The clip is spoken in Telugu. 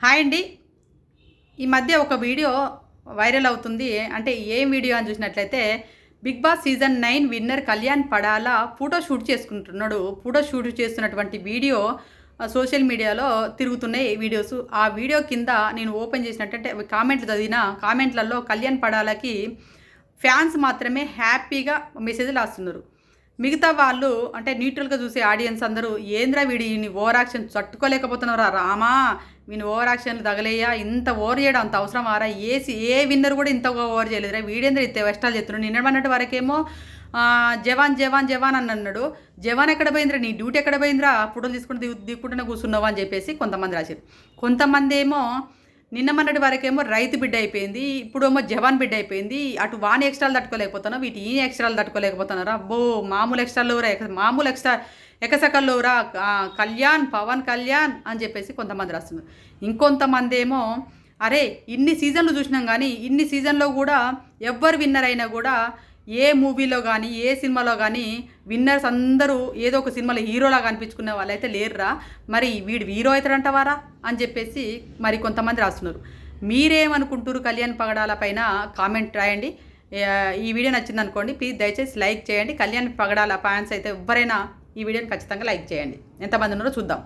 హాయ్ అండి. ఈ మధ్య ఒక వీడియో వైరల్ అవుతుంది. అంటే ఏం వీడియో అని చూసినట్లయితే 'Bigg Boss' season 9 winner Kalyan Padala photo shoot చేసుకుంటున్నాడు. ఫోటో షూట్ చేస్తున్నటువంటి వీడియో సోషల్ మీడియాలో తిరుగుతున్నాయి వీడియోస్. ఆ వీడియో కింద నేను ఓపెన్ చేసినట్టంటే కామెంట్లు చదివిన కామెంట్లలో కళ్యాణ్ పడాలకి ఫ్యాన్స్ మాత్రమే హ్యాపీగా మెసేజ్‌లు రాస్తున్నారు. మిగతా వాళ్ళు అంటే న్యూట్రల్‌గా చూసే ఆడియన్స్ అందరూ ఏందిరా వీడి ఓవర్ యాక్షన్ తట్టుకోలేకపోతున్నారా రామా! వీని ఓవర్ యాక్షన్‌లు తగలేయ్యా! ఇంత ఓవర్ చేయడం అంత అవసరమారా? ఏ విన్నర్ కూడా ఇంత ఓవర్ చేయలేదురా! వీడేందిరా ఇంత ఎక్స్ట్రాలు చేస్తున్నాడు. నిన్న మొన్నటి వరకేమో జవాన్ జవాన్ జవాన్ అని అన్నాడు. జవాన్ ఎక్కడ పోయిందిరా? నీ డ్యూటీ ఎక్కడ పోయిందిరా? ఫోటోలు తీసుకుంటూ దిక్కుంటూనే కూర్చున్నావు అని చెప్పేసి కొంతమంది రాశారు. కొంతమందేమో నిన్న మొన్నటి వరకేమో రైతు బిడ్డ అయిపోయింది. ఇప్పుడేమో జవాన్ బిడ్డ అయిపోయింది. అటు వాని ఎక్స్ట్రాలు తట్టుకోలేకపోతున్నావు, వీటి ఈ ఎక్స్ట్రాలు తట్టుకోలేకపోతున్నారా? అబ్బో! మామూలు ఎక్స్ట్రాలు మామూలు ఎక్స్ట్రా ఎకసెకల్లోరా కళ్యాణ్, పవన్ కళ్యాణ్ అని చెప్పేసి కొంతమంది రాస్తున్నారు. ఇంకొంతమంది ఏమో అరే ఇన్ని సీజన్లు చూసినాం కానీ ఇన్ని సీజన్లో కూడా ఎవ్వరు విన్నర్ అయినా కూడా ఏ మూవీలో కానీ ఏ సినిమాలో కానీ విన్నర్స్ అందరూ ఏదో ఒక సినిమాలో హీరోలా కనిపించుకునే వాళ్ళైతే లేరురా, మరి వీడు హీరో అవుతాడంటవారా అని చెప్పేసి మరి కొంతమంది రాస్తున్నారు. మీరేమనుకుంటారు కళ్యాణ్ పగడాల పైన కామెంట్ రాయండి. ఈ వీడియో నచ్చింది అనుకోండి, ప్లీజ్ దయచేసి లైక్ చేయండి. కళ్యాణ్ పగడాల ఫ్యాన్స్ అయితే ఎవరైనా ఈ వీడియోని ఖచ్చితంగా లైక్ చేయండి. ఎంతమంది ఉన్నారో చూద్దాం.